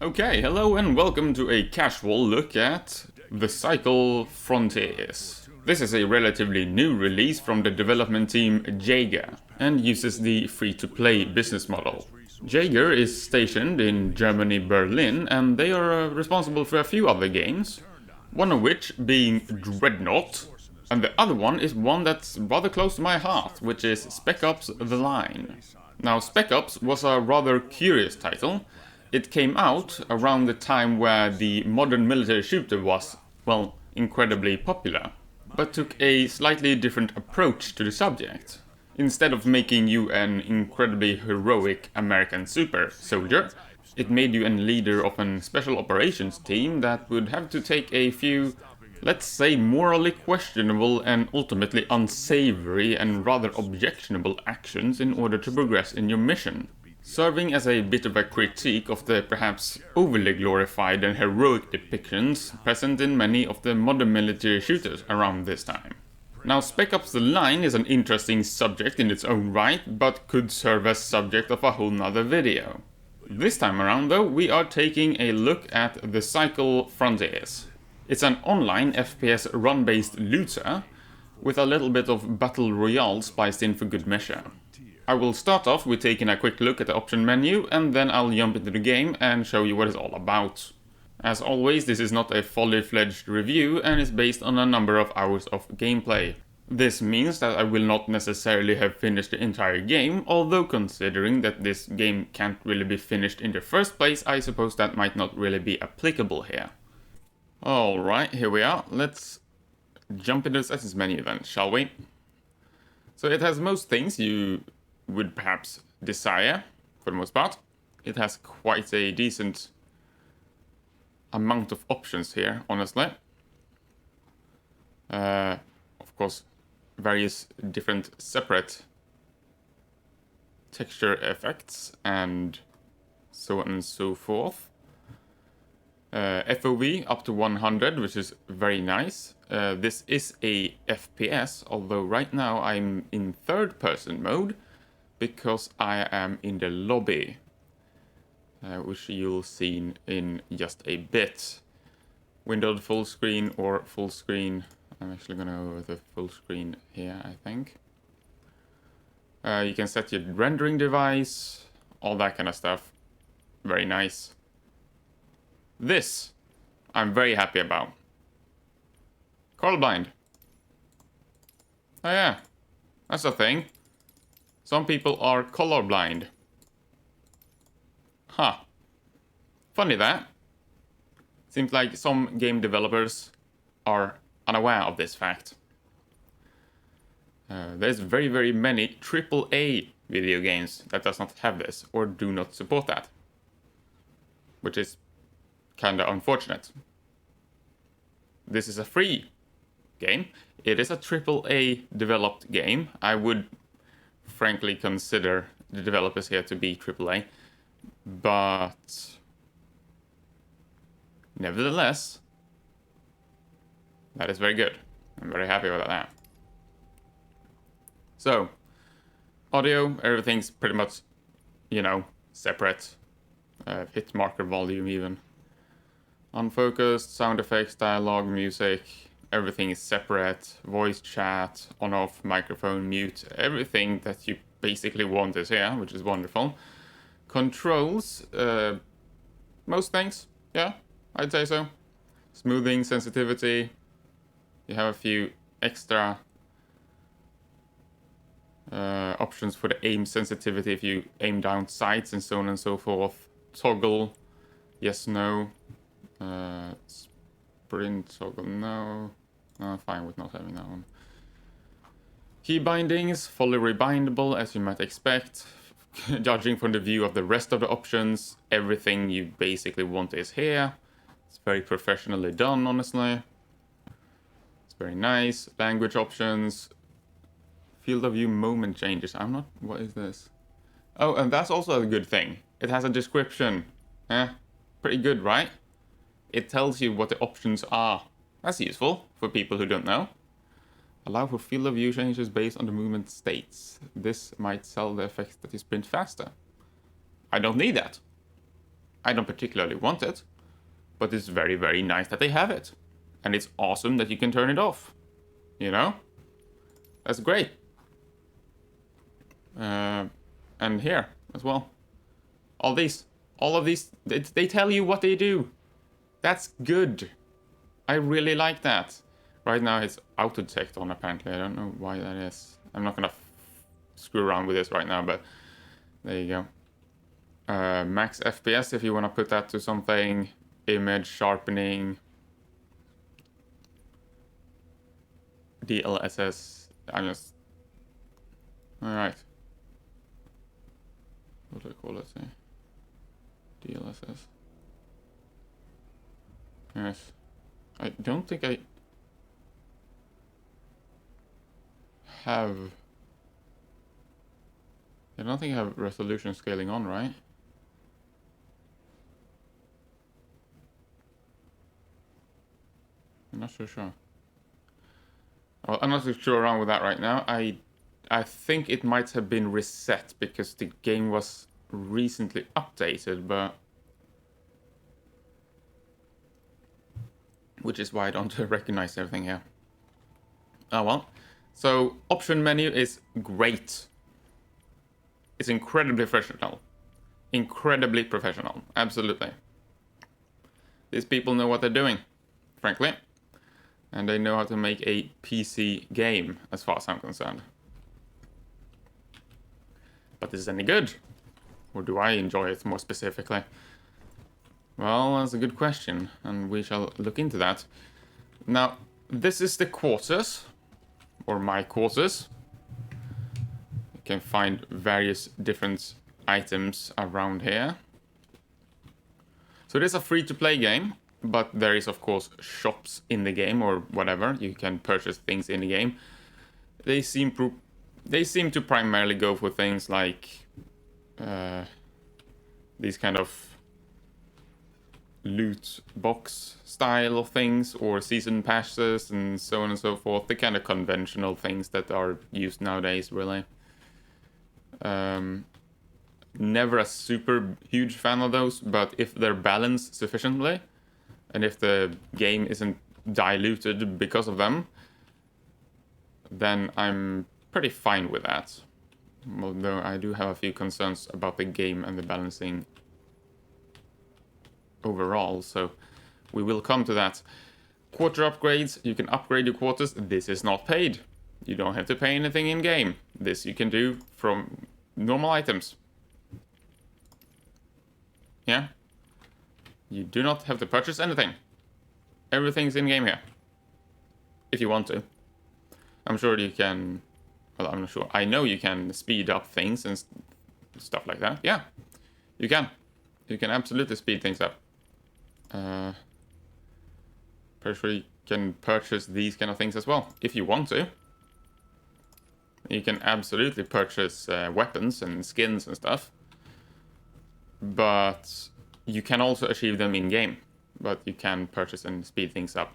Okay, hello and welcome to a casual look at The Cycle Frontiers. This is a relatively new release from the development team Jaeger and uses the free-to-play business model. Jaeger is stationed in Germany, Berlin, and they are responsible for a few other games, one of which being Dreadnought, and the other one is one that's rather close to my heart, which is Spec Ops: The Line. Now, Spec Ops was a rather curious title. It came out around the time where the modern military shooter was, well, incredibly popular, but took a slightly different approach to the subject. Instead of making you an incredibly heroic American super soldier, it made you a leader of a special operations team that would have to take a few, let's say, morally questionable and ultimately unsavory and rather objectionable actions in order to progress in your mission, serving as a bit of a critique of the perhaps overly glorified and heroic depictions present in many of the modern military shooters around this time. Now, Spec Ops: The Line is an interesting subject in its own right, but could serve as subject of a whole nother video. This time around though, we are taking a look at The Cycle Frontiers. It's an online FPS run-based looter, with a little bit of battle royale spiced in for good measure. I will start off with taking a quick look at the option menu, and then I'll jump into the game and show you what it's all about. As always, this is not a fully fledged review and is based on a number of hours of gameplay. This means that I will not necessarily have finished the entire game, although considering that this game can't really be finished in the first place, I suppose that might not really be applicable here. Alright, here we are. Let's jump into the settings menu then, shall we? So it has most things you would perhaps desire, for the most part. It has quite a decent amount of options here, honestly. Of course, various different separate texture effects and so on and so forth. FOV up to 100, which is very nice. This is a FPS, although right now I'm in third person mode, because I am in the lobby, which you'll see in just a bit. Windowed full screen or full screen. I'm actually going to go with the full screen here, I think. You can set your rendering device, all that kind of stuff. Very nice. This, I'm very happy about. Colorblind. Oh yeah, that's a thing. Some people are colorblind. Huh. Funny that. Seems like some game developers are unaware of this fact. There's very many AAA video games that does not have this or do not support that. Which is kinda unfortunate. This is a free game. It is a AAA developed game. I would frankly consider the developers here to be AAA, but nevertheless, that is very good. I'm very happy about that. So, audio, everything's pretty much, separate. Hit marker volume even. Unfocused, sound effects, dialogue, music, everything is separate. Voice chat, on off, microphone, mute, everything that you basically want is here, which is wonderful. Controls, most things, yeah, I'd say so. Smoothing, sensitivity, you have a few extra options for the aim sensitivity if you aim down sights and so on and so forth. Toggle, yes, no. Sprint toggle, no. I'm fine with not having that one. Key bindings, fully rebindable as you might expect. Judging from the view of the rest of the options, everything you basically want is here. It's very professionally done, honestly. It's very nice. Language options. Field of view moment changes. What is this? Oh, and that's also a good thing. It has a description. Pretty good, right? It tells you what the options are. That's useful for people who don't know. Allow for field of view changes based on the movement states. This might sell the effect that you sprint faster. I don't need that. I don't particularly want it, but it's very, very nice that they have it. And it's awesome that you can turn it off. You know? That's great. And here as well. All of these, they tell you what they do. That's good. I really like that. Right now it's auto-detect on apparently. I don't know why that is. I'm not gonna screw around with this right now, but there you go. Max FPS if you want to put that to something. Image sharpening. DLSS. I'm just... Alright. What do I call it? DLSS. Yes. I don't think I have... I don't think I have resolution scaling on, right? I'm not so sure. Well, I'm not so sure around with that right now. I think it might have been reset because the game was recently updated, but... Which is why I don't recognize everything here. Oh well. So, option menu is great. It's incredibly professional. Incredibly professional. Absolutely. These people know what they're doing, frankly. And they know how to make a PC game, as far as I'm concerned. But is this any good? Or do I enjoy it more specifically? Well, that's a good question, and we shall look into that. Now, this is the quarters, or my quarters. You can find various different items around here. So it is a free-to-play game, but there is, of course, shops in the game, or whatever. You can purchase things in the game. They seem to primarily go for things like these kind of loot box style of things, or season passes, and so on and so forth. The kind of conventional things that are used nowadays, really. Never a super huge fan of those, but if they're balanced sufficiently, and if the game isn't diluted because of them, then I'm pretty fine with that. Although I do have a few concerns about the game and the balancing overall, so we will come to that. Quarter upgrades, you can upgrade your quarters. This is not paid. You don't have to pay anything in game. This you can do from normal items. Yeah? You do not have to purchase anything. Everything's in game here. If you want to. I'm sure you can... Well, I'm not sure. I know you can speed up things and stuff like that. Yeah, you can. You can absolutely speed things up. Pretty sure you can purchase these kind of things as well, if you want to. You can absolutely purchase weapons and skins and stuff. But you can also achieve them in-game. But you can purchase and speed things up.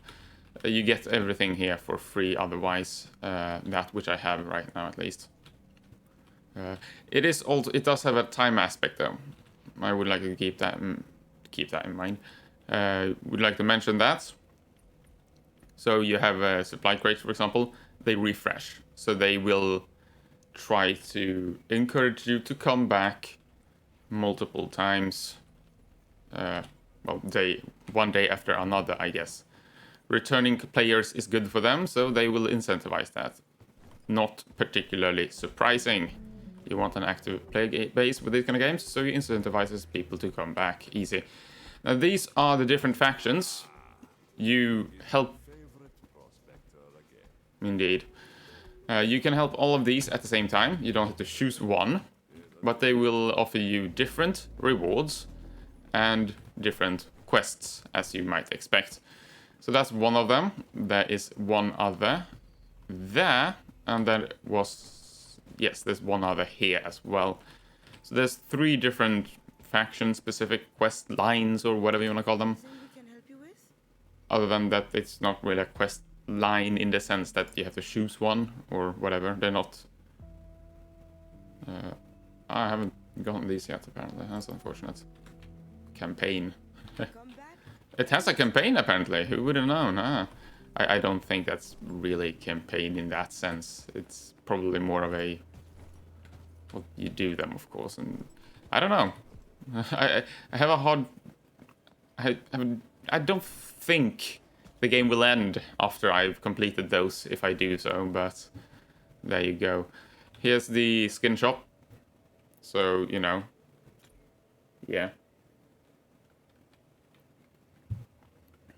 You get everything here for free otherwise, that which I have right now at least. It does have a time aspect though. I would like to keep that in mind. Would like to mention that. So you have supply crates, for example, they refresh. So they will try to encourage you to come back multiple times. Well, one day after another, I guess. Returning players is good for them, so they will incentivize that. Not particularly surprising. You want an active player base with these kind of games, so you incentivizes people to come back easy. Now these are the different factions. You help... Indeed. You can help all of these at the same time. You don't have to choose one, but they will offer you different rewards and different quests, as you might expect. So that's one of them. There is one other there, and there was... Yes, there's one other here as well. So there's 3 different faction-specific quest lines, or whatever you want to call them. Other than that, it's not really a quest line in the sense that you have to choose one, or whatever. They're not... I haven't gotten these yet, apparently. That's unfortunate. campaign. It has a campaign, apparently. Who would have known, huh? I don't think that's really campaign in that sense. It's probably more of a... Well, you do them, of course, and... I don't know. I have a hard... I don't think the game will end after I've completed those, if I do so, but... There you go. Here's the skin shop. So, you know. Yeah.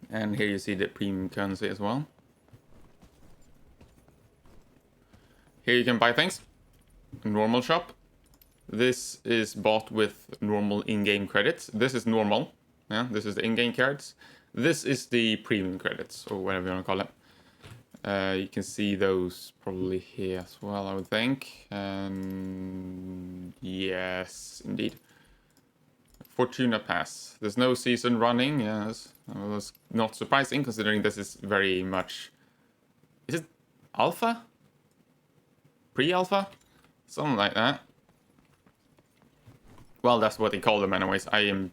And here you see the premium currency as well. Here you can buy things. Normal shop. This is bought with normal in-game credits. This is normal. Yeah, this is the in-game cards. This is the premium credits, or whatever you want to call it. You can see those probably here as well, I would think. And yes, indeed. Fortuna Pass. There's no season running, yes. That was not surprising, considering this is very much... Is it alpha? Pre-alpha? Something like that. Well, that's what they call them anyways. I mean,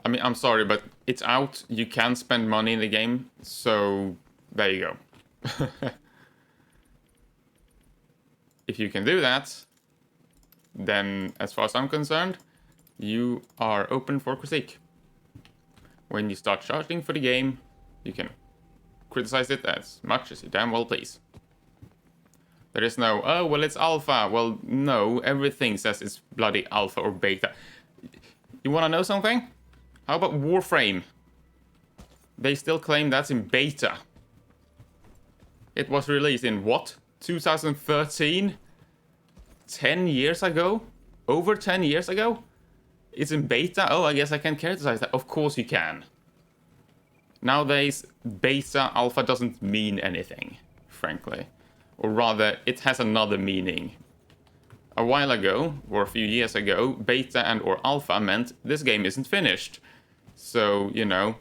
I'm sorry, but it's out. You can spend money in the game, so there you go. If you can do that, then as far as I'm concerned, you are open for critique. When you start charging for the game, you can criticize it as much as you damn well please. There is no, oh, well, it's alpha. Well, no, everything says it's bloody alpha or beta. You want to know something? How about Warframe? They still claim that's in beta. It was released in what? 2013? 10 years ago? Over 10 years ago? It's in beta? Oh, I guess I can criticize that. Of course you can. Nowadays, beta, alpha doesn't mean anything, frankly. Or rather, it has another meaning. A while ago, or a few years ago, beta and or alpha meant this game isn't finished. So, you know,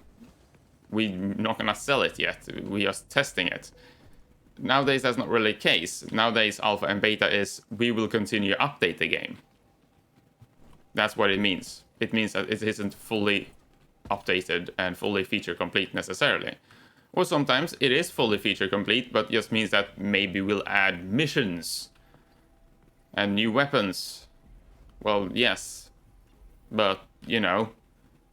we're not gonna sell it yet. We're just testing it. Nowadays, that's not really the case. Nowadays, alpha and beta is, we will continue to update the game. That's what it means. It means that it isn't fully updated and fully feature complete necessarily. Or sometimes it is fully feature complete, but just means that maybe we'll add missions and new weapons. Well, yes, but, you know,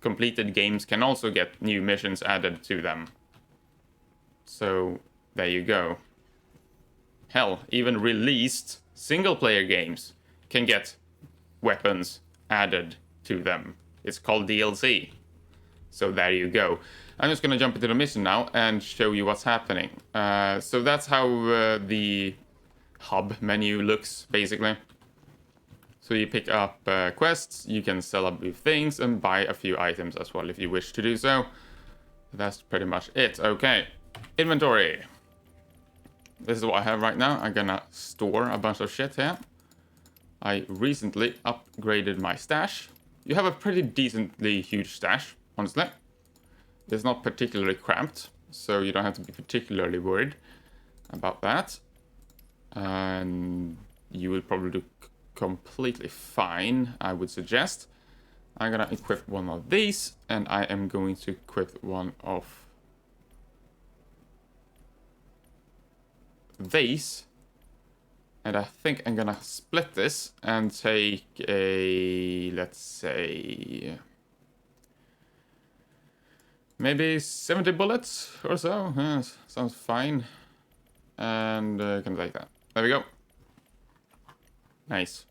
completed games can also get new missions added to them. So, there you go. Hell, even released single-player games can get weapons added to them. It's called DLC. So there you go. I'm just gonna jump into the mission now and show you what's happening. So that's how the hub menu looks, basically. So you pick up quests, you can sell up with things, and buy a few items as well if you wish to do so. That's pretty much it. Okay, inventory. This is what I have right now. I'm gonna store a bunch of shit here. I recently upgraded my stash. You have a pretty decently huge stash, honestly. It's not particularly cramped, so you don't have to be particularly worried about that. And you will probably do completely fine, I would suggest. I'm gonna equip one of these, and I am going to equip one of these. And I think I'm gonna split this and take a, let's say, maybe 70 bullets or so. Yeah, sounds fine. And can take that. There we go. Nice.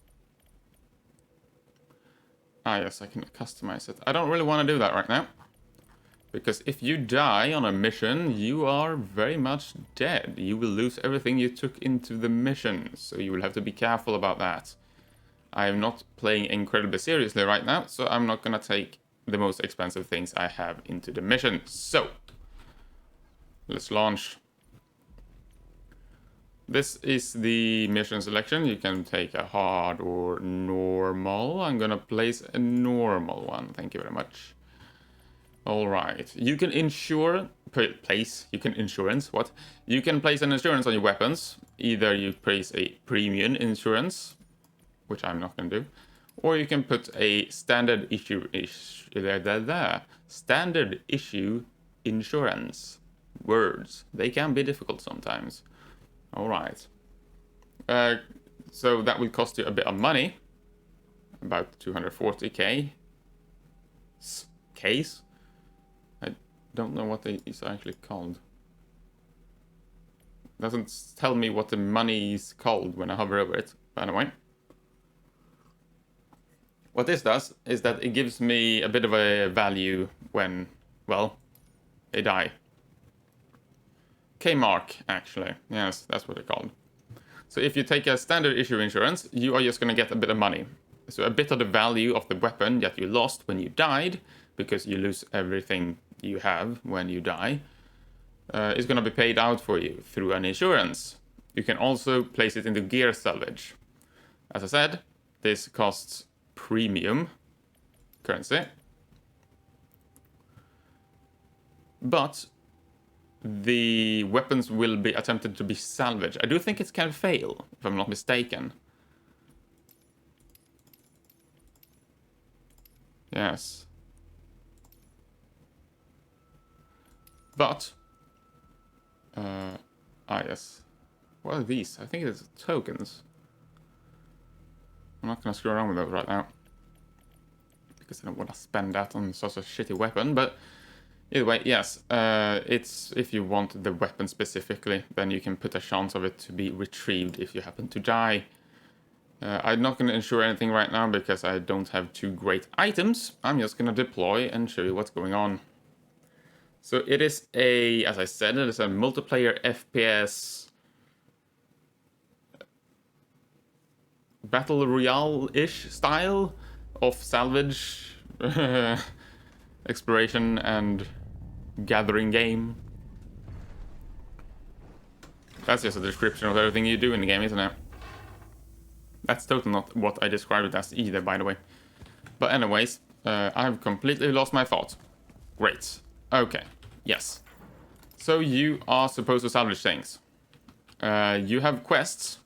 Ah, yes, I can customize it. I don't really want to do that right now. Because if you die on a mission, you are very much dead. You will lose everything you took into the mission. So you will have to be careful about that. I am not playing incredibly seriously right now, so I'm not going to take the most expensive things I have into the mission. So, let's launch. This is the mission selection. You can take a hard or normal. I'm gonna place a normal one. Thank you very much. All right. You can you can insurance, what? You can place an insurance on your weapons. Either you place a premium insurance, which I'm not gonna do, Or you can put a standard issue insurance. Words. They can be difficult sometimes. Alright. So that will cost you a bit of money. About 240k. Case? I don't know what it's actually called. Doesn't tell me what the money is called when I hover over it. But anyway. What this does is that it gives me a bit of a value when, well, they die. K-mark, actually. Yes, that's what they're called. So if you take a standard issue insurance, you are just going to get a bit of money. So a bit of the value of the weapon that you lost when you died, because you lose everything you have when you die, is going to be paid out for you through an insurance. You can also place it into gear salvage. As I said, this costs premium currency. But the weapons will be attempted to be salvaged. I do think it can fail, if I'm not mistaken. Yes. But... yes. What are these? I think it's tokens. I'm not going to screw around with those right now. Because I don't want to spend that on such a shitty weapon, but... Either way, yes, it's if you want the weapon specifically, then you can put a chance of it to be retrieved if you happen to die. I'm not going to insure anything right now because I don't have two great items. I'm just going to deploy and show you what's going on. So it is a, as I said, it is a multiplayer FPS Battle Royale-ish style of salvage exploration and gathering game. That's just a description of everything you do in the game, isn't it? That's totally not what I described it as either, by the way. But anyways, I've completely lost my thought. Great. Okay. Yes. So you are supposed to salvage things. You have quests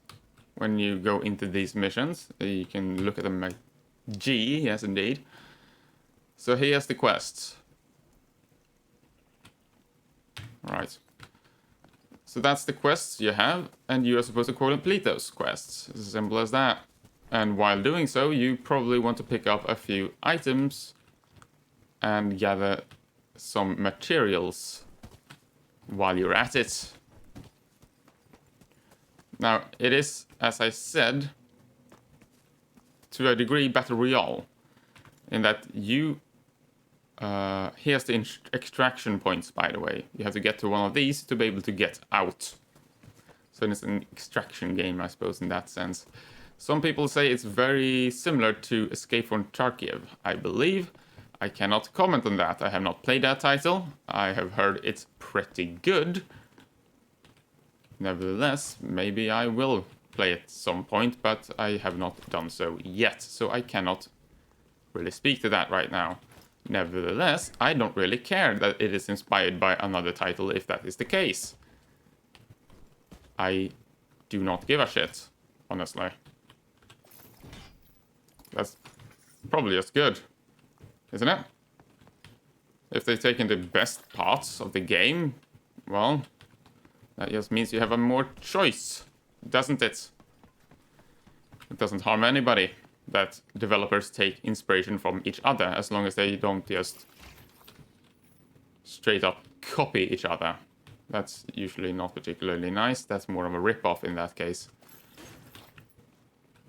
when you go into these missions. You can look at them like G, yes indeed. So here's the quests. Right. So that's the quests you have, and you are supposed to complete those quests. It's as simple as that. And while doing so, you probably want to pick up a few items and gather some materials while you're at it. Now, it is, as I said, to a degree, Battle Royale, in that you... here's the extraction points, by the way. You have to get to one of these to be able to get out. So it's an extraction game, I suppose, in that sense. Some people say it's very similar to Escape from Tarkov, I believe. I cannot comment on that. I have not played that title. I have heard it's pretty good. Nevertheless, maybe I will play at some point, but I have not done so yet. So I cannot really speak to that right now. Nevertheless, I don't really care that it is inspired by another title if that is the case. I do not give a shit, honestly. That's probably just good, isn't it? If they've taken the best parts of the game, well, that just means you have a more choice, doesn't it? It doesn't harm anybody that developers take inspiration from each other, as long as they don't just straight up copy each other. That's usually not particularly nice. That's more of a rip-off in that case.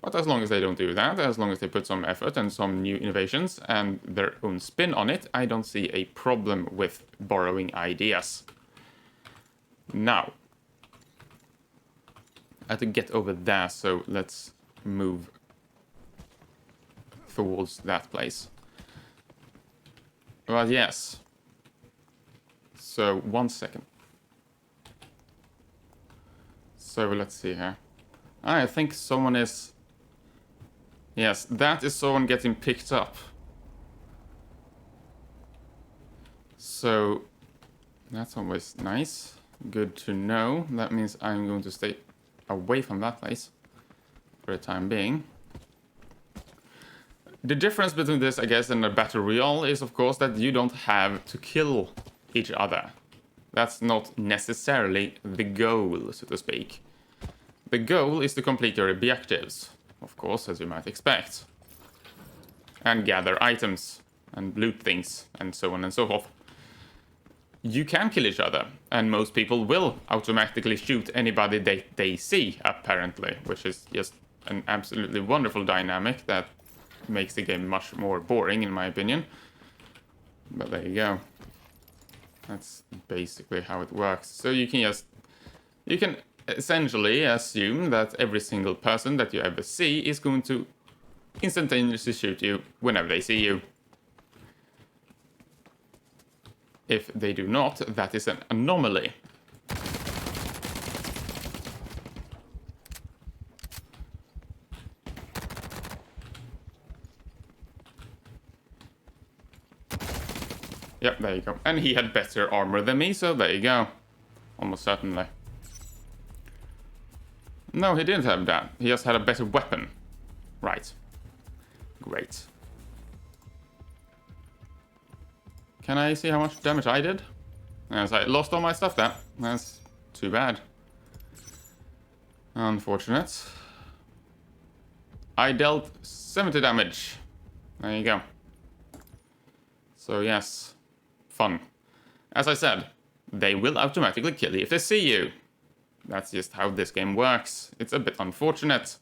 But as long as they don't do that, as long as they put some effort and some new innovations and their own spin on it, I don't see a problem with borrowing ideas. Now, I have to get over there, so let's move towards that place. But yes. So, 1 second. So, let's see here. I think someone is... Yes, that is someone getting picked up. So, that's always nice. Good to know. That means I'm going to stay away from that place for the time being. The difference between this, I guess, and a battle royale is, of course, that you don't have to kill each other. That's not necessarily the goal, so to speak. The goal is to complete your objectives, of course, as you might expect. And gather items, and loot things, and so on and so forth. You can kill each other, and most people will automatically shoot anybody they see, apparently, which is just an absolutely wonderful dynamic that makes the game much more boring, in my opinion. But there you go. That's basically how it works. So you can essentially assume that every single person that you ever see is going to instantaneously shoot you whenever they see you. If they do not, that is an anomaly. Yep, there you go. And he had better armor than me, so there you go. Almost certainly. No, he didn't have that. He just had a better weapon. Right. Great. Can I see how much damage I did? As I lost all my stuff there. That's too bad. Unfortunate. I dealt 70 damage. There you go. So yes. Fun. As I said, they will automatically kill you if they see you. That's just how this game works. It's a bit unfortunate,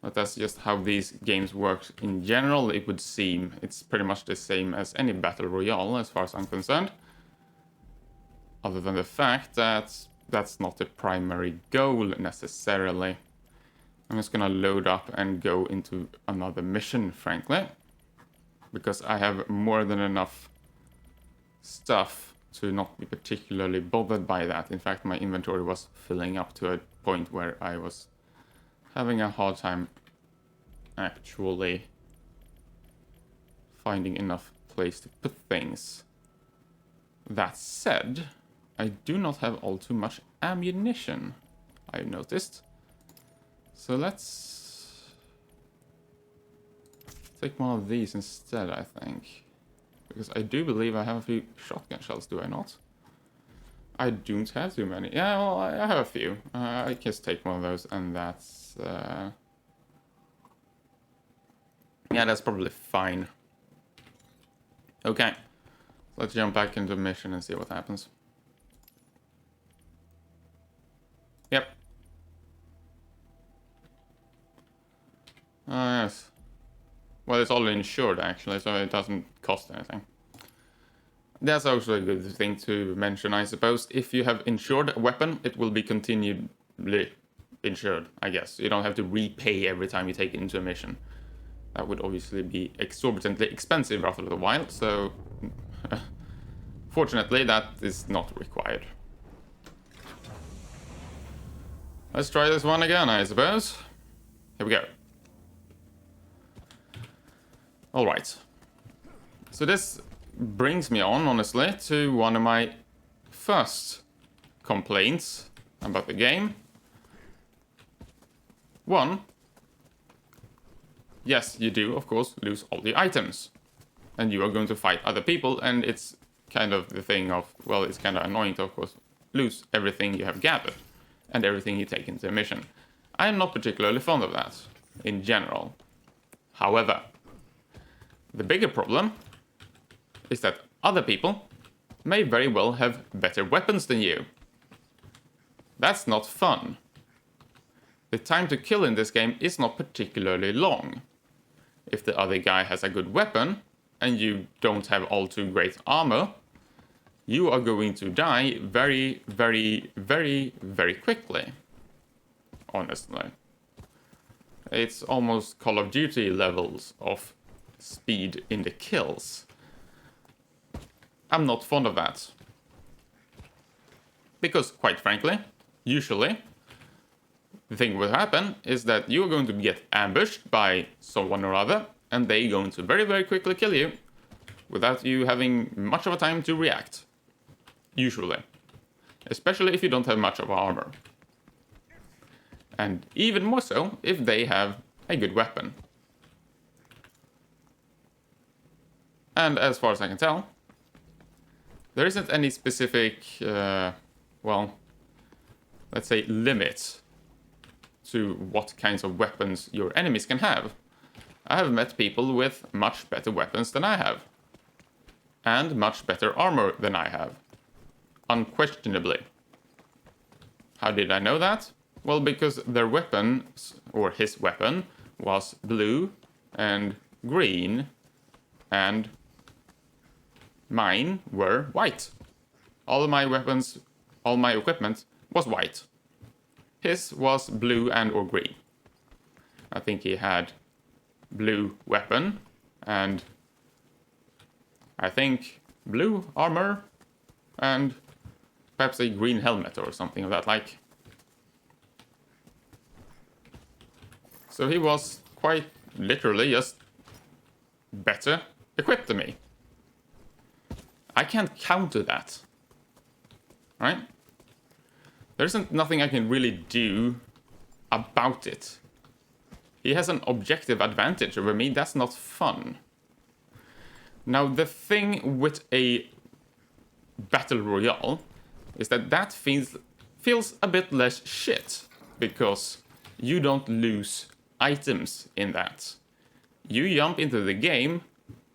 but that's just how these games work in general, it would seem. It's pretty much the same as any battle royale, as far as I'm concerned. Other than the fact that that's not the primary goal, necessarily. I'm just gonna load up and go into another mission, frankly. Because I have more than enough stuff to not be particularly bothered by that. In fact, my inventory was filling up to a point where I was having a hard time actually finding enough place to put things. That said, I do not have all too much ammunition, I've noticed. So let's take one of these instead, I think. Because I do believe I have a few shotgun shells, do I not? I don't have too many. Yeah, well, I have a few. I just take one of those, and that's... Yeah, that's probably fine. Okay. Let's jump back into the mission and see what happens. Yep. Oh, yes. Well, it's all insured, actually, so it doesn't cost anything. That's also a good thing to mention, I suppose. If you have insured a weapon, it will be continually insured, I guess. You don't have to repay every time you take it into a mission. That would obviously be exorbitantly expensive after a while, so... Fortunately, that is not required. Let's try this one again, I suppose. Here we go. Alright. So this brings me on, honestly, to one of my first complaints about the game. One, yes, you do, of course, lose all the items. And you are going to fight other people, and it's kind of the thing of, well, it's kind of annoying to, of course, lose everything you have gathered. And everything you take into a mission. I am not particularly fond of that, in general. However, the bigger problem is that other people may very well have better weapons than you. That's not fun. The time to kill in this game is not particularly long. If the other guy has a good weapon, and you don't have all too great armor, you are going to die very, very, very, very quickly. Honestly. It's almost Call of Duty levels of speed in the kills. I'm not fond of that. Because, quite frankly, usually, the thing will happen is that you're going to get ambushed by someone or other, and they're going to very, very quickly kill you without you having much of a time to react. Usually. Especially if you don't have much of armor. And even more so if they have a good weapon. And as far as I can tell, there isn't any specific, well, let's say limit to what kinds of weapons your enemies can have. I have met people with much better weapons than I have. And much better armor than I have. Unquestionably. How did I know that? Well, because their weapon, or his weapon, was blue and green, and mine were white. All of my weapons, all my equipment was white. His was blue and or green. I think he had blue weapon and I think blue armor and perhaps a green helmet or something of that like. So he was quite literally just better equipped than me. I can't counter that. Right? There isn't nothing I can really do about it. He has an objective advantage over me, that's not fun. Now the thing with a battle royale is that feels a bit less shit, because you don't lose items in that. You jump into the game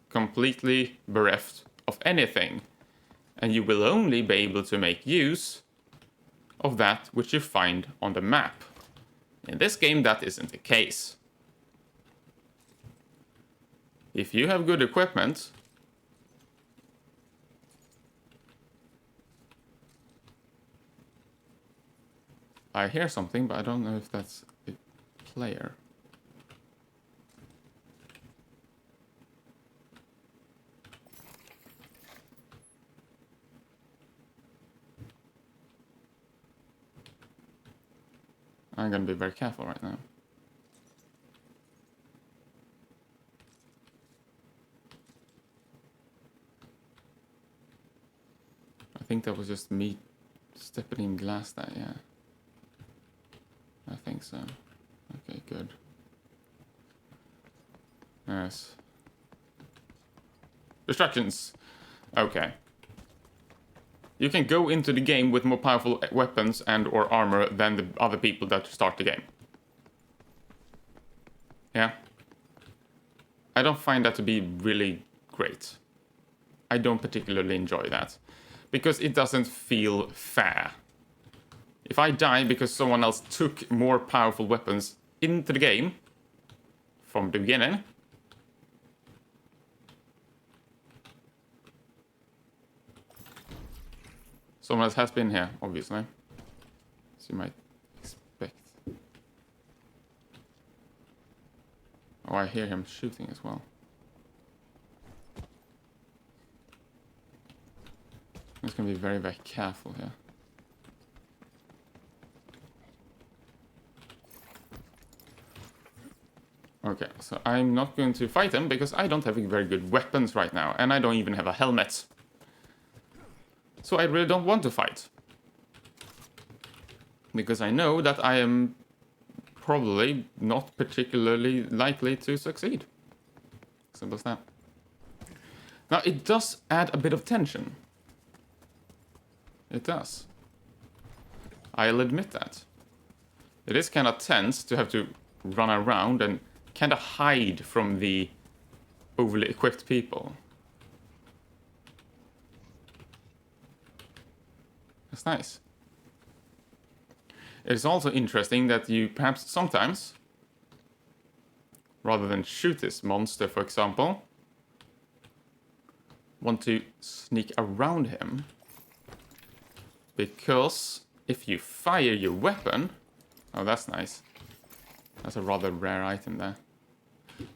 completely bereft of anything, and you will only be able to make use of that which you find on the map. In this game, that isn't the case. If you have good equipment, I hear something, but I don't know if that's a player. I'm gonna be very careful right now. I think that was just me stepping in glass there, yeah. I think so. Okay, good. Yes. Distractions. Okay. You can go into the game with more powerful weapons and or armor than the other people that start the game. Yeah. I don't find that to be really great. I don't particularly enjoy that. Because it doesn't feel fair. If I die because someone else took more powerful weapons into the game from the beginning, someone else has been here, obviously. So you might expect. Oh, I hear him shooting as well. I'm just gonna be very, very careful here. Okay, so I'm not going to fight him because I don't have very good weapons right now, and I don't even have a helmet. So I really don't want to fight. Because I know that I am probably not particularly likely to succeed. Simple as that. Now, it does add a bit of tension. It does. I'll admit that. It is kind of tense to have to run around and kind of hide from the overly equipped people. That's nice. It's also interesting that you perhaps sometimes, rather than shoot this monster, for example, want to sneak around him. Because if you fire your weapon... Oh, that's nice. That's a rather rare item there.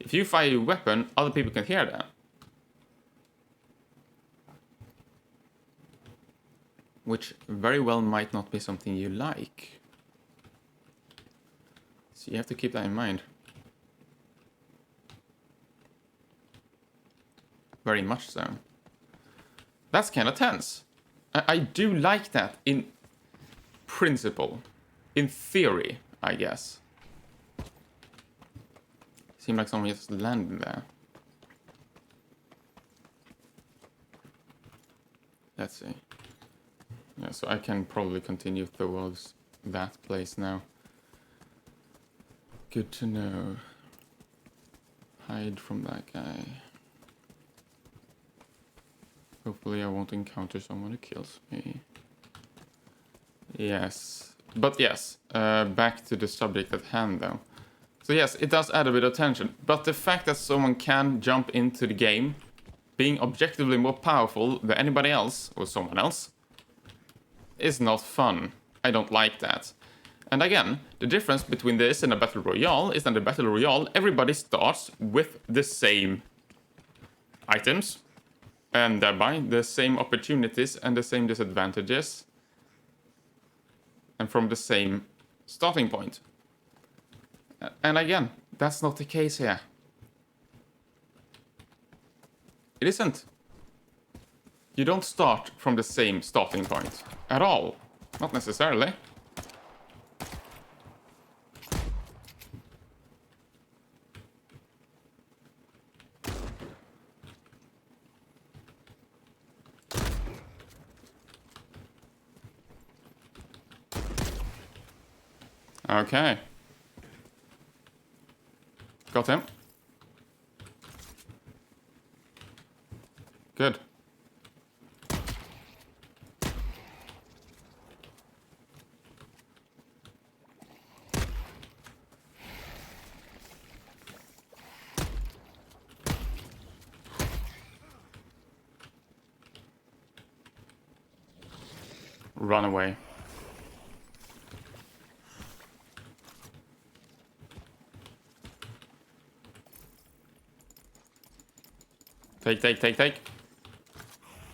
If you fire your weapon, other people can hear that. Which very well might not be something you like. So you have to keep that in mind. Very much so. That's kind of tense. I do like that in principle. In theory, I guess. Seemed like someone just landed there. Let's see. Yeah, so I can probably continue towards that place now. Good to know. Hide from that guy. Hopefully I won't encounter someone who kills me. Yes. But yes, back to the subject at hand though. So yes, it does add a bit of tension. But the fact that someone can jump into the game, being objectively more powerful than anybody else, or someone else, is not fun. I don't like that. And again, the difference between this and a Battle Royale is that in the Battle Royale, everybody starts with the same items, and thereby the same opportunities and the same disadvantages, and from the same starting point. And again, that's not the case here. It isn't. You don't start from the same starting point at all. Not necessarily. Okay. Got him. Good. Run away. Take. Pick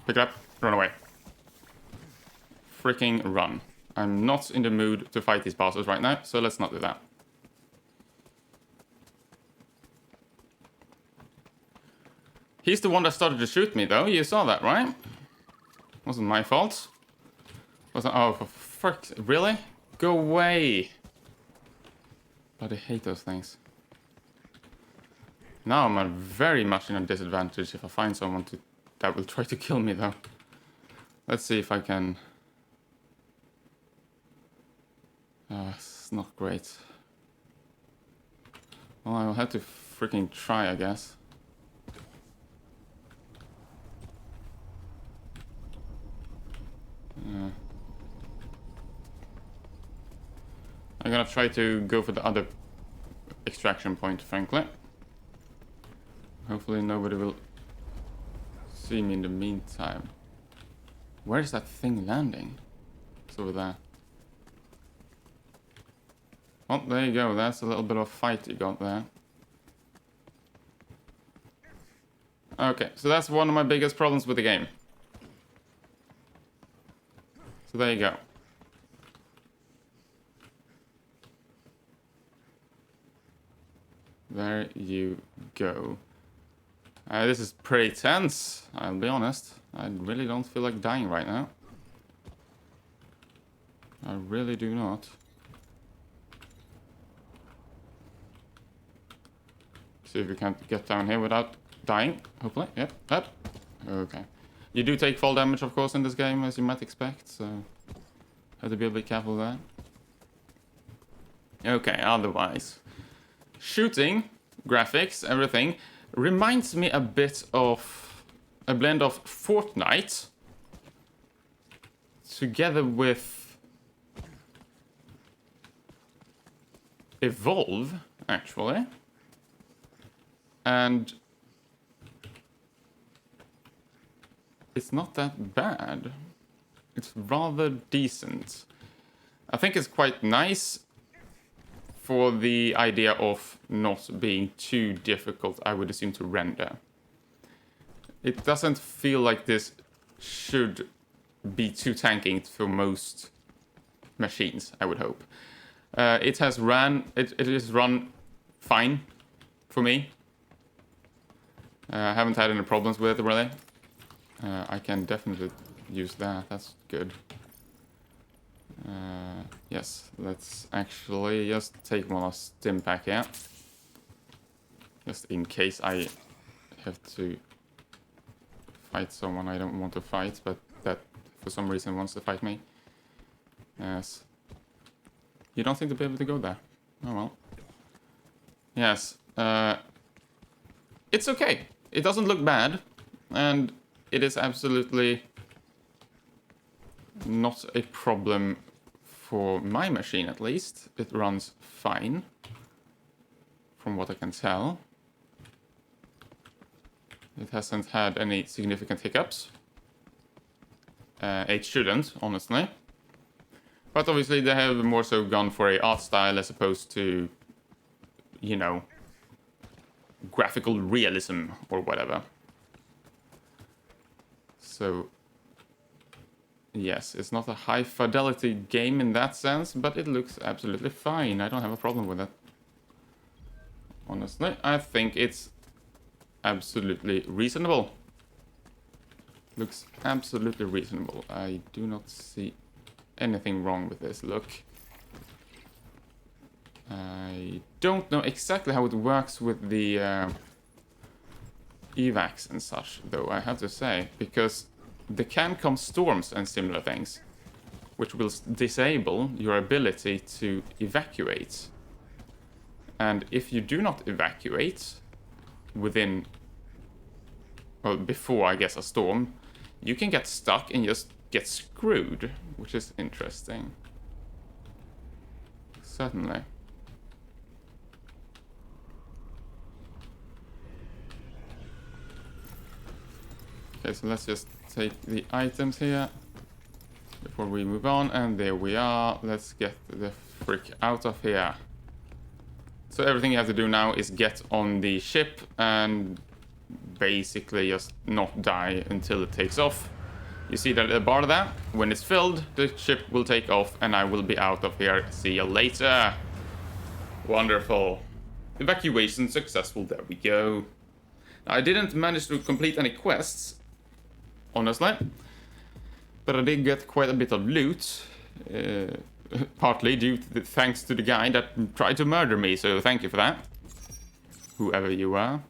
it up. Run away. Freaking run. I'm not in the mood to fight these bosses right now, so let's not do that. He's the one that started to shoot me, though. You saw that, right? Wasn't my fault. Wasn't... Oh, for fuck's... Really? Go away! Bloody hate those things. Now I'm very much in a disadvantage if I find someone that will try to kill me, though. Let's see if I can... it's not great. Well, I'll have to freaking try, I guess. I'm gonna try to go for the other extraction point, frankly. Hopefully nobody will see me in the meantime. Where is that thing landing? It's over there. Well, there you go. That's a little bit of a fight you got there. Okay, so that's one of my biggest problems with the game. So there you go. There you go. This is pretty tense, I'll be honest. I really don't feel like dying right now. I really do not. See if we can get down here without dying, hopefully. Yep, up. Okay. You do take fall damage, of course, in this game, as you might expect, so have to be a bit careful there. Okay, otherwise. Shooting, graphics, everything reminds me a bit of a blend of Fortnite together with Evolve, actually. And it's not that bad. It's rather decent. I think it's quite nice for the idea of not being too difficult, I would assume, to render. It doesn't feel like this should be too tanking for most machines, I would hope. It has it is run fine for me. I haven't had any problems with it, really. I can definitely use that, that's good. Yes, let's actually just take one last stim pack here. Just in case I have to fight someone I don't want to fight, but that for some reason wants to fight me. Yes. You don't seem to be able to go there. Oh well. Yes. It's okay. It doesn't look bad. And it is absolutely not a problem for my machine, at least. It runs fine, from what I can tell. It hasn't had any significant hiccups. It shouldn't, honestly. But obviously they have more so gone for a art style as opposed to, you know, graphical realism or whatever. So, yes, it's not a high fidelity game in that sense, but it looks absolutely fine. I don't have a problem with it. Honestly, I think it's absolutely reasonable. Looks absolutely reasonable. I do not see anything wrong with this look. I don't know exactly how it works with the evacs and such, though, I have to say, because there can come storms and similar things, which will disable your ability to evacuate. And if you do not evacuate within, well, before, I guess, a storm, you can get stuck and just get screwed, which is interesting. Certainly. Okay, so let's just take the items here before we move on, and there we are. Let's get the frick out of here. So everything you have to do now is get on the ship and basically just not die until it takes off. You see that little bar there? When it's filled, the ship will take off and I will be out of here. See you later. Wonderful. Evacuation successful, there we go. I didn't manage to complete any quests, honestly, but I did get quite a bit of loot, partly due to thanks to the guy that tried to murder me, so thank you for that, whoever you are.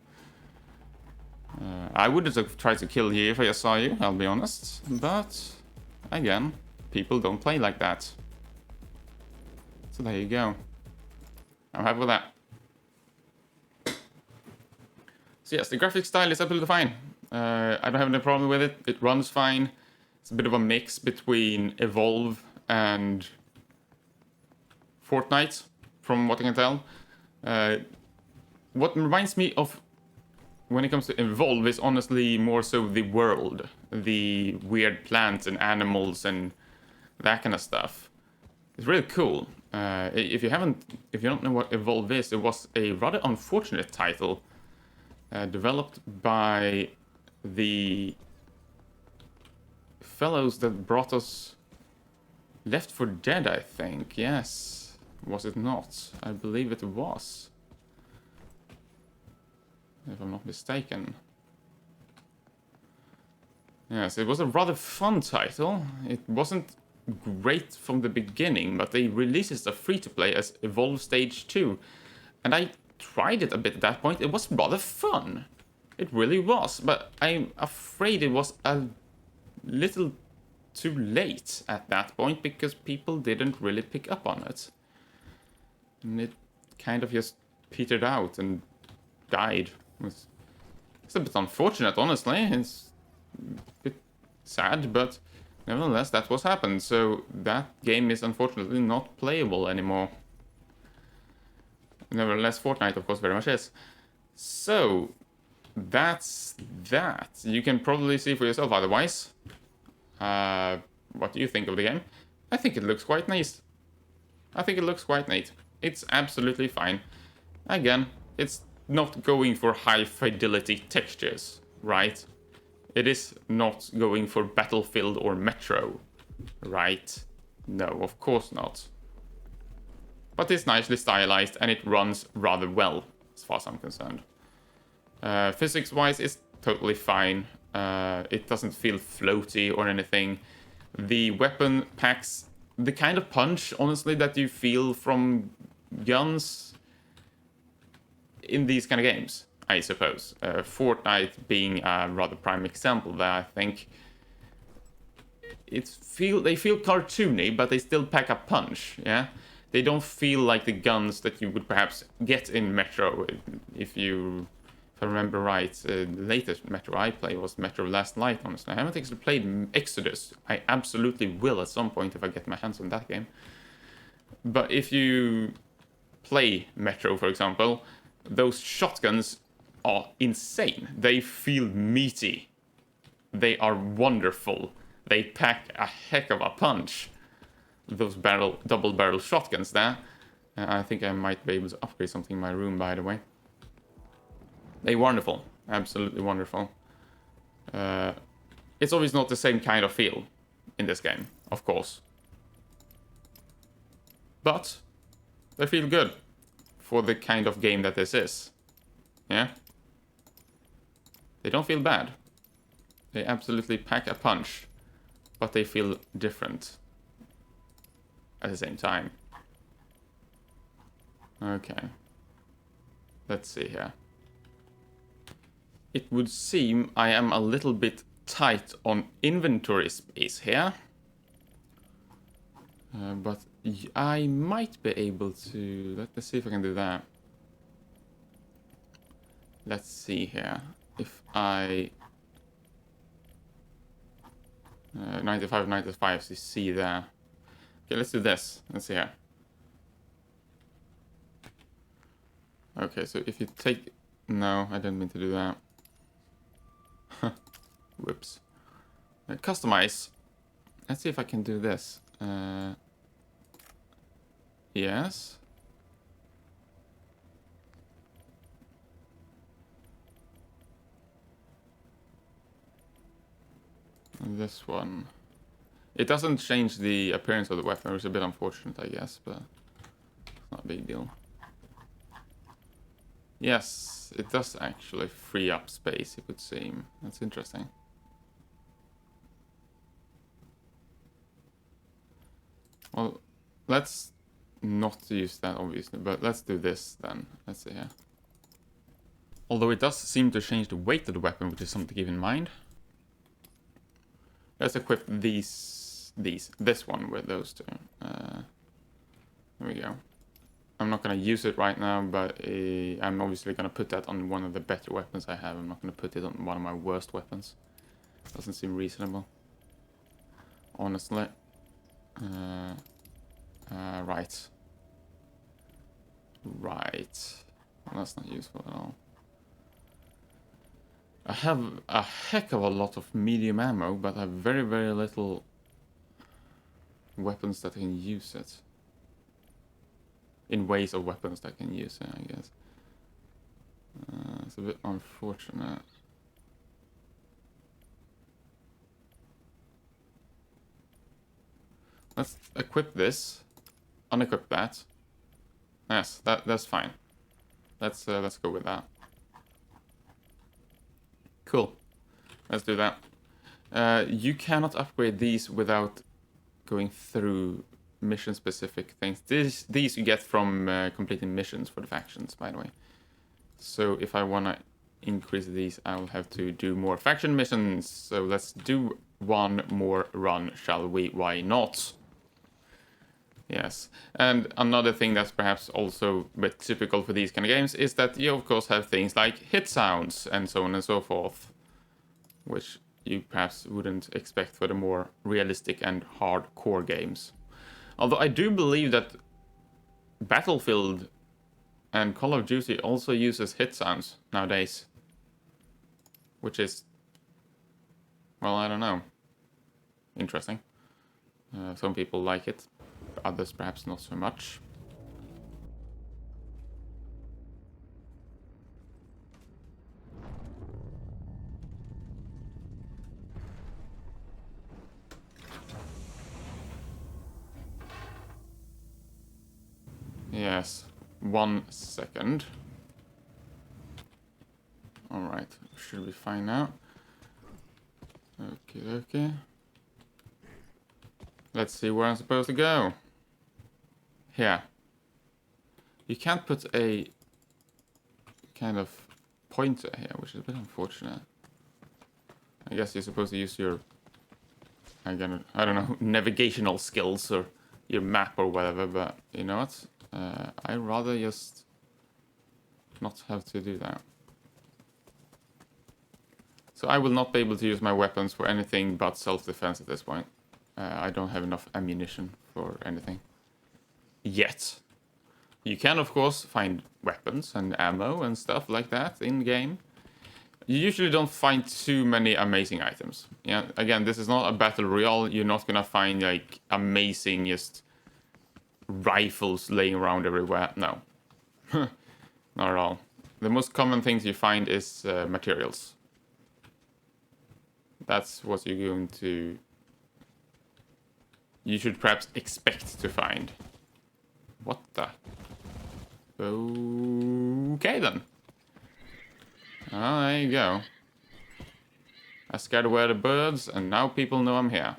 I wouldn't have tried to kill you if I saw you, I'll be honest, but again, people don't play like that. So there you go. I'm happy with that. So yes, the graphic style is absolutely fine. I don't have any problem with it. It runs fine. It's a bit of a mix between Evolve and Fortnite, from what I can tell. What reminds me of when it comes to Evolve is honestly more so the world, the weird plants and animals and that kind of stuff. It's really cool. If you don't know what Evolve is, it was a rather unfortunate title. Developed by the fellows that brought us Left 4 Dead, I think. Yes. Was it not? I believe it was. If I'm not mistaken. Yes, it was a rather fun title. It wasn't great from the beginning, but they released it as free-to-play as Evolve Stage 2. And I tried it a bit at that point. It was rather fun. It really was, but I'm afraid it was a little too late at that point because people didn't really pick up on it. And it kind of just petered out and died. It's a bit unfortunate, honestly. It's a bit sad, but nevertheless, that's what's happened. So that game is unfortunately not playable anymore. Nevertheless, Fortnite, of course, very much is. So, that's that. You can probably see for yourself otherwise. What do you think of the game? I think it looks quite nice. I think it looks quite neat. It's absolutely fine. Again, it's not going for high fidelity textures, right? It is not going for Battlefield or Metro, right? No, of course not. But it's nicely stylized and it runs rather well, as far as I'm concerned. Physics-wise, it's totally fine. It doesn't feel floaty or anything. The weapon packs the kind of punch, honestly, that you feel from guns in these kind of games, I suppose. Fortnite being a rather prime example there, I think. they feel cartoony, but they still pack a punch, yeah? They don't feel like the guns that you would perhaps get in Metro, if I remember right. The latest Metro I played was Metro Last Light, honestly. I haven't actually played Exodus. I absolutely will at some point if I get my hands on that game. But if you play Metro, for example, those shotguns are insane. They feel meaty. They are wonderful. They pack a heck of a punch. Those double barrel shotguns there. I think I might be able to upgrade something in my room, by the way. They're wonderful. Absolutely wonderful. It's obviously not the same kind of feel in this game, of course. But they feel good for the kind of game that this is. Yeah? They don't feel bad. They absolutely pack a punch, but they feel different at the same time. Okay. Let's see here. It would seem I am a little bit tight on inventory space here. But I might be able to... Let's see if I can do that. Let's see here. If I... 95, 95, so you see there. Okay, let's do this. Let's see here. Okay, so if you take... No, I didn't mean to do that. Whoops. Customize. Let's see if I can do this. Yes. And this one. It doesn't change the appearance of the weapon, which is a bit unfortunate, I guess, but it's not a big deal. Yes, it does actually free up space, it would seem. That's interesting. Well, let's not use that, obviously, but let's do this then. Let's see here. Although it does seem to change the weight of the weapon, which is something to keep in mind. Let's equip this one with those two. There we go. I'm not going to use it right now, but I'm obviously going to put that on one of the better weapons I have. I'm not going to put it on one of my worst weapons. Doesn't seem reasonable, honestly. Right. Right. Well, that's not useful at all. I have a heck of a lot of medium ammo, but I have very, very little weapons that can use it. In ways of weapons that can use it, I guess. It's a bit unfortunate. Let's equip this. Unequip that. Yes, that's fine. Let's go with that. Cool. Let's do that. You cannot upgrade these without going through mission-specific things. These you get from completing missions for the factions, by the way. So if I want to increase these, I'll have to do more faction missions. So let's do one more run, shall we? Why not? Yes. And another thing that's perhaps also a bit typical for these kind of games is that you, of course, have things like hit sounds and so on and so forth, which you perhaps wouldn't expect for the more realistic and hardcore games. Although I do believe that Battlefield and Call of Duty also uses hit sounds nowadays. Which is, well, I don't know. Interesting. Some people like it, others perhaps not so much. Yes, 1 second. Alright, should be fine now. Okay. Let's see where I'm supposed to go. Here. You can't put a kind of pointer here, which is a bit unfortunate. I guess you're supposed to use your I don't know, navigational skills or your map or whatever, but you know what? I'd rather just not have to do that. So I will not be able to use my weapons for anything but self-defense at this point. I don't have enough ammunition for anything. Yet. You can, of course, find weapons and ammo and stuff like that in-game. You usually don't find too many amazing items. Yeah, again, this is not a battle royale. You're not gonna find, like, amazing just rifles laying around everywhere. No. Not at all. The most common things you find is materials. That's what you're going to... You should perhaps expect to find. What the... Okay then. Oh, there you go. I scared away the birds, and now people know I'm here.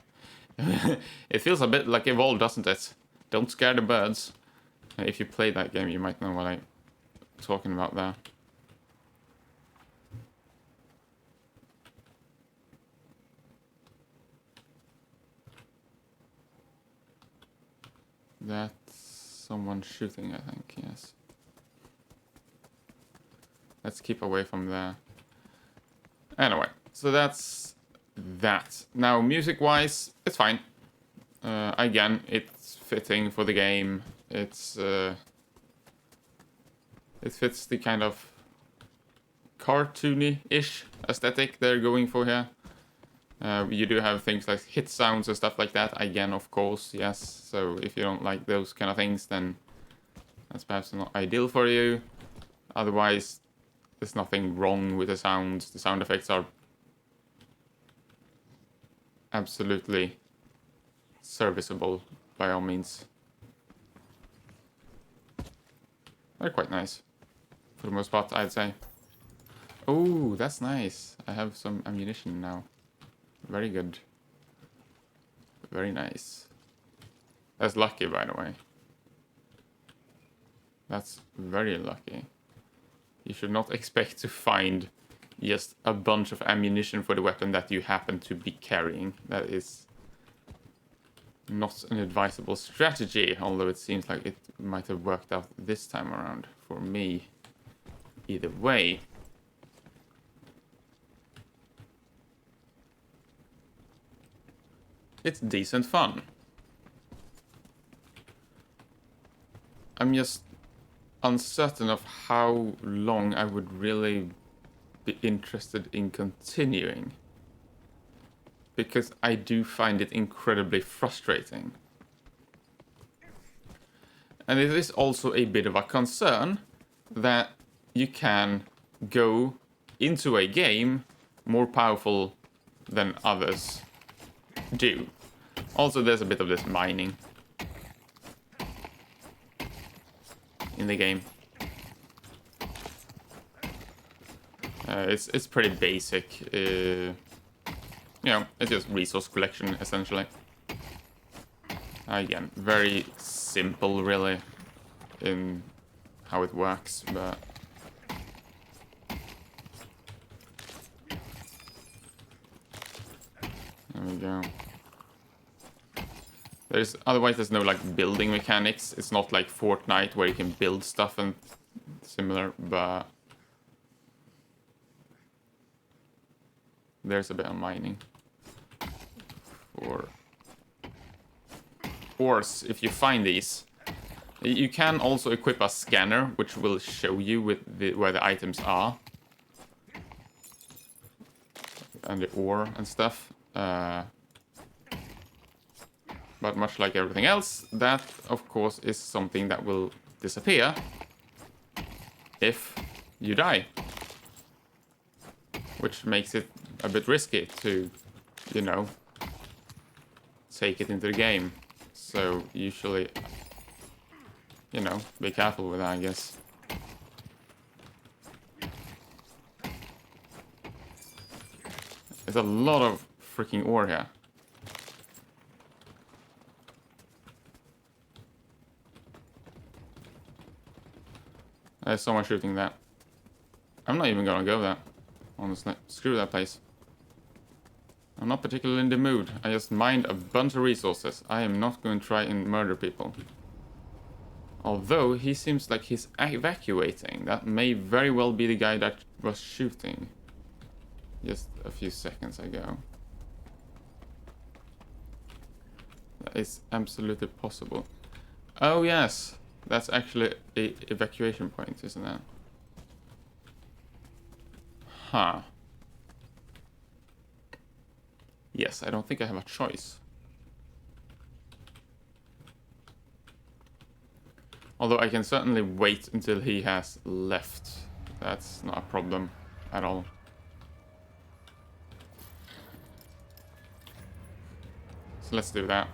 It feels a bit like Evolve, doesn't it? Don't scare the birds. If you play that game, you might know what I'm talking about there. That's someone shooting, I think, yes. Let's keep away from there. Anyway, so that's that. Now, music-wise, it's fine. Again, it's fitting for the game. It's it fits the kind of cartoony-ish aesthetic they're going for here. You do have things like hit sounds and stuff like that. Again, of course, yes. So if you don't like those kind of things, then that's perhaps not ideal for you. Otherwise, there's nothing wrong with the sounds. The sound effects are absolutely serviceable by all means. They're quite nice. For the most part, I'd say. Oh, that's nice. I have some ammunition now. Very good. Very nice. That's lucky, by the way. That's very lucky. You should not expect to find just a bunch of ammunition for the weapon that you happen to be carrying. That is not an advisable strategy, although it seems like it might have worked out this time around for me. Either way. It's decent fun. I'm just uncertain of how long I would really be interested in continuing. Because I do find it incredibly frustrating. And it is also a bit of a concern that you can go into a game more powerful than others do. Also, there's a bit of this mining in the game. It's pretty basic. You know, it's just resource collection essentially. Again, very simple really in how it works, but there we go. Otherwise there's no like building mechanics. It's not like Fortnite where you can build stuff and similar, but there's a bit of mining. For ores, if you find these. You can also equip a scanner, which will show you where the items are. And the ore and stuff. But much like everything else, that, of course, is something that will disappear if you die. Which makes it a bit risky to, you know, take it into the game. So, usually, you know, be careful with that, I guess. There's a lot of freaking ore here. There's someone shooting that. I'm not even gonna go there. Honestly, screw that place. I'm not particularly in the mood. I just mined a bunch of resources. I am not going to try and murder people. Although, he seems like he's evacuating. That may very well be the guy that was shooting just a few seconds ago. That is absolutely possible. Oh yes, that's actually a evacuation point, isn't it? Huh. Yes, I don't think I have a choice. Although I can certainly wait until he has left. That's not a problem at all. So let's do that.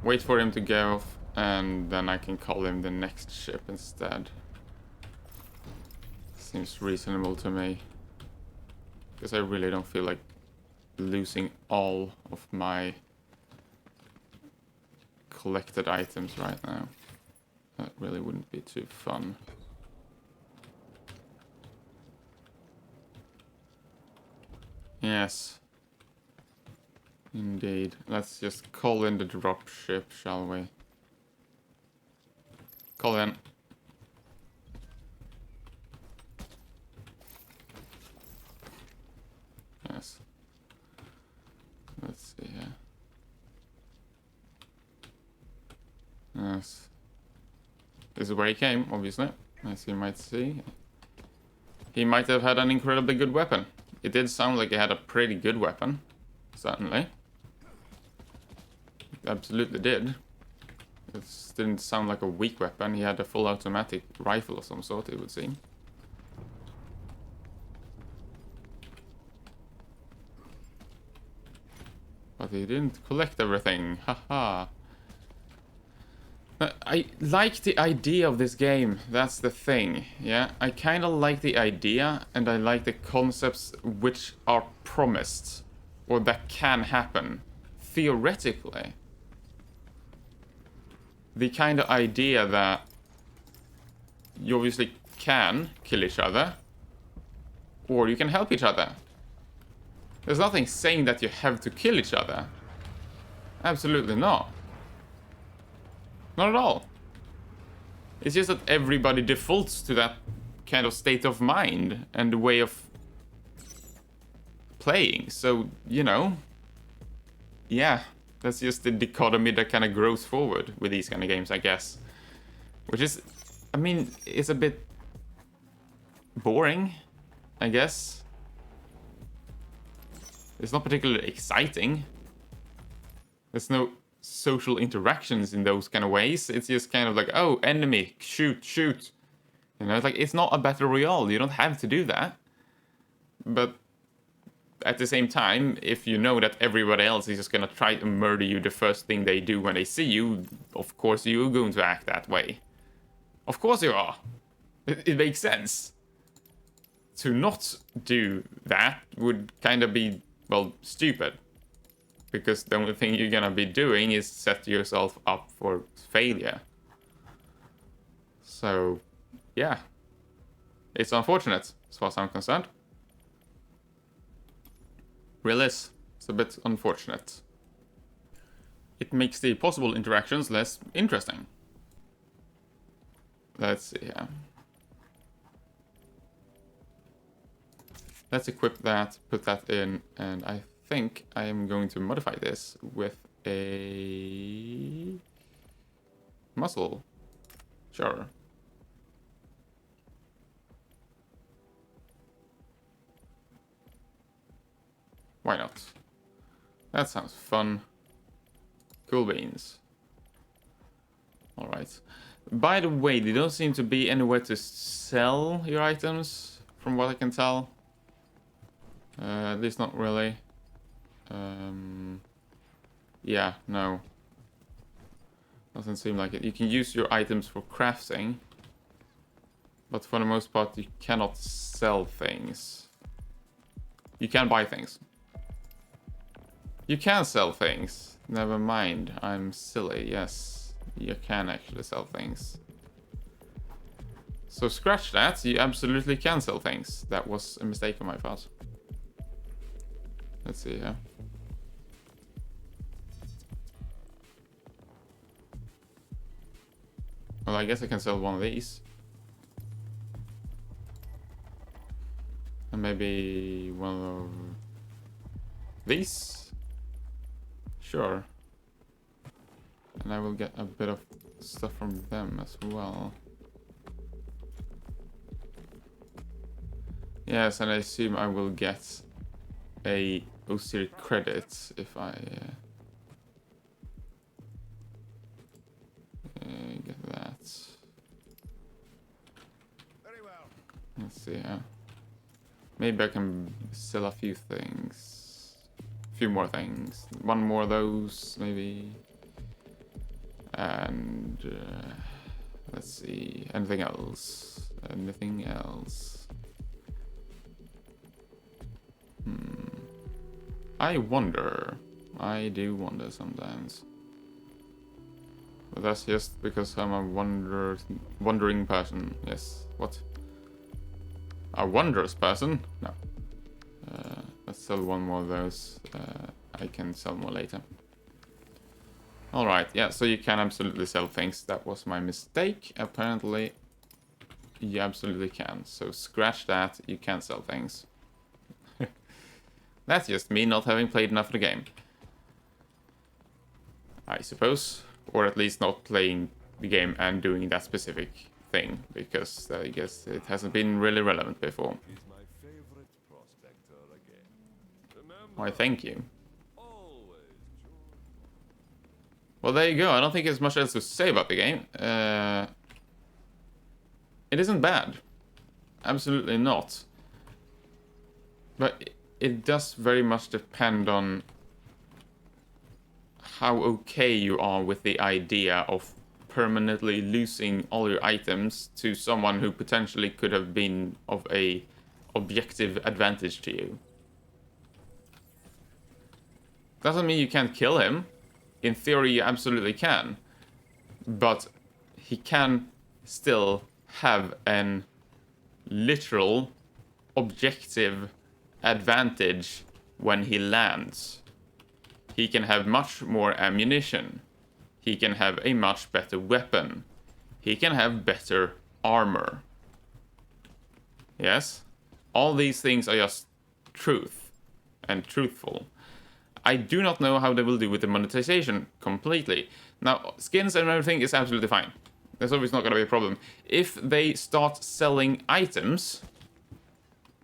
Wait for him to go off, and then I can call him the next ship instead. Seems reasonable to me. Because I really don't feel like losing all of my collected items right now. That really wouldn't be too fun. Yes. Indeed. Let's just call in the dropship, shall we? Call in. Yes. Let's see here. Yes. This is where he came, obviously, as you might see. He might have had an incredibly good weapon. It did sound like he had a pretty good weapon. Certainly. It absolutely did. It didn't sound like a weak weapon. He had a full automatic rifle of some sort, it would seem. But he didn't collect everything. Haha. I like the idea of this game, that's the thing, yeah? I kinda like the idea, and I like the concepts which are promised, or that can happen, theoretically. The kind of idea that you obviously can kill each other, or you can help each other. There's nothing saying that you have to kill each other. Absolutely not. Not at all. It's just that everybody defaults to that kind of state of mind and the way of playing. So, you know, yeah, that's just the dichotomy that kind of grows forward with these kind of games, I guess. Which is, I mean, it's a bit boring, I guess. It's not particularly exciting. There's no social interactions in those kind of ways. It's just kind of like, oh, enemy, shoot, shoot. You know, it's like, it's not a battle royale. You don't have to do that. But at the same time, if you know that everybody else is just gonna try to murder you the first thing they do when they see you, of course you're going to act that way. Of course you are. It makes sense. To not do that would kind of be, well, stupid. Because the only thing you're gonna be doing is set yourself up for failure. So, yeah. It's unfortunate, as far as I'm concerned. Really is. It's a bit unfortunate. It makes the possible interactions less interesting. Let's see here. Let's equip that, put that in, and I think I am going to modify this with a muscle. Sure. Why not? That sounds fun. Cool beans. Alright. By the way, there don't seem to be anywhere to sell your items, from what I can tell. At least not really. Yeah, no. Doesn't seem like it. You can use your items for crafting, but for the most part you cannot sell things. You can buy things. You can sell things. Never mind, I'm silly. Yes, you can actually sell things. So scratch that, you absolutely can sell things. That was a mistake on my part. Let's see here. Well, I guess I can sell one of these. And maybe one of these? Sure. And I will get a bit of stuff from them as well. Yes, and I assume I will get a OCR credit if I get that. Very well. Let's see here. Maybe I can sell a few things. A few more things. One more of those, maybe. And let's see. Anything else? Anything else? I wonder. I do wonder sometimes. But that's just because I'm a wandering person. Yes. What? A wondrous person? No. Let's sell one more of those. I can sell more later. Alright, yeah, so you can absolutely sell things. That was my mistake. Apparently, you absolutely can. So scratch that, you can sell things. That's just me not having played enough of the game. I suppose. Or at least not playing the game and doing that specific thing. Because I guess it hasn't been really relevant before. Why, thank you. Well, there you go. I don't think there's much else to say about the game. It isn't bad. Absolutely not. But it does very much depend on how okay you are with the idea of permanently losing all your items to someone who potentially could have been of a objective advantage to you. Doesn't mean you can't kill him. In theory, you absolutely can. But he can still have an literal, objective advantage when he lands. He can have much more ammunition. He can have a much better weapon. He can have better armor. Yes? All these things are just truth and truthful. I do not know how they will do with the monetization completely. Now, skins and everything is absolutely fine. There's always not going to be a problem. If they start selling items,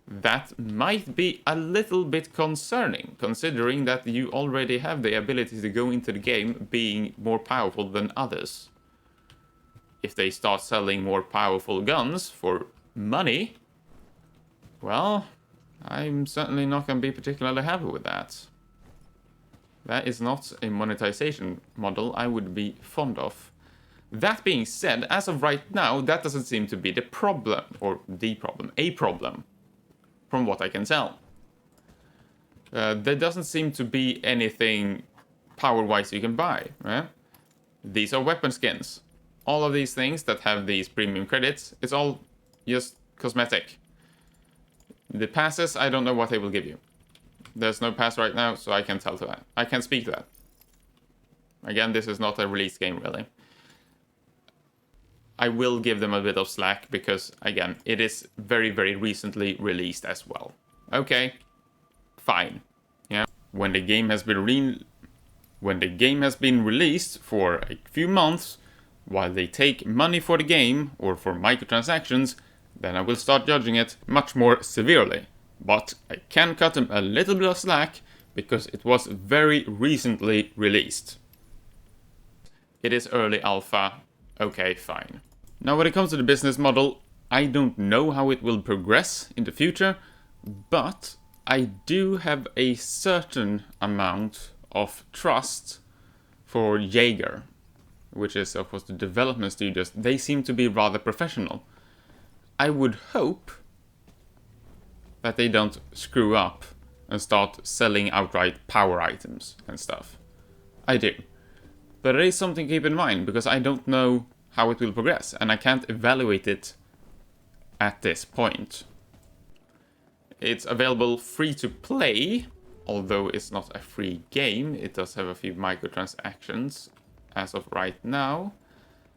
that might be a little bit concerning, considering that you already have the ability to go into the game being more powerful than others. If they start selling more powerful guns for money, well, I'm certainly not going to be particularly happy with that. That is not a monetization model I would be fond of. That being said, as of right now, that doesn't seem to be the problem, or the problem, a problem, from what I can tell. There doesn't seem to be anything power-wise you can buy, right? These are weapon skins. All of these things that have these premium credits, it's all just cosmetic. The passes, I don't know what they will give you. There's no pass right now, so I can't tell to that. I can't speak to that. Again, this is not a released game, really. I will give them a bit of slack, because, again, it is very, very recently released as well. Okay, fine. Yeah. When the game has been released for a few months, while they take money for the game, or for microtransactions, then I will start judging it much more severely. But I can cut them a little bit of slack, because it was very recently released. It is early alpha. Okay, fine. Now, when it comes to the business model, I don't know how it will progress in the future, but I do have a certain amount of trust for Jaeger, which is, of course, the development studios. They seem to be rather professional. I would hope that they don't screw up and start selling outright power items and stuff. I do. But it is something to keep in mind, because I don't know how it will progress, and I can't evaluate it at this point. It's available free to play although it's not a free game, it does have a few microtransactions as of right now,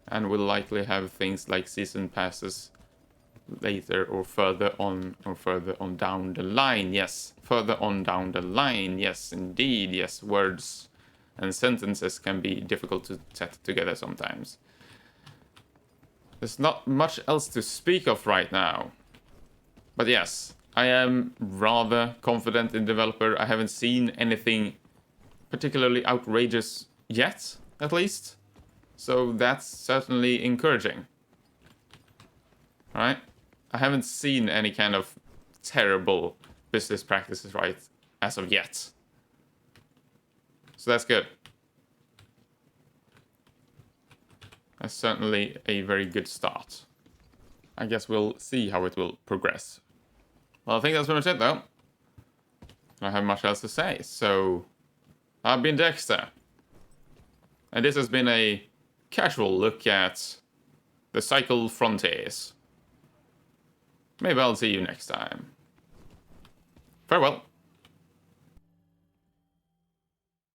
and will likely have things like season passes later or further on down the line. Yes, further on down the line. Yes, indeed. Yes, words and sentences can be difficult to set together sometimes. There's not much else to speak of right now. But yes, I am rather confident in developer. I haven't seen anything particularly outrageous yet, at least. So that's certainly encouraging. Right? I haven't seen any kind of terrible business practices right as of yet. So that's good. That's certainly a very good start. I guess we'll see how it will progress. Well, I think that's pretty much it, though. I don't have much else to say, so... I've been Dexter. And this has been a casual look at the Cycle Frontiers. Maybe I'll see you next time. Farewell.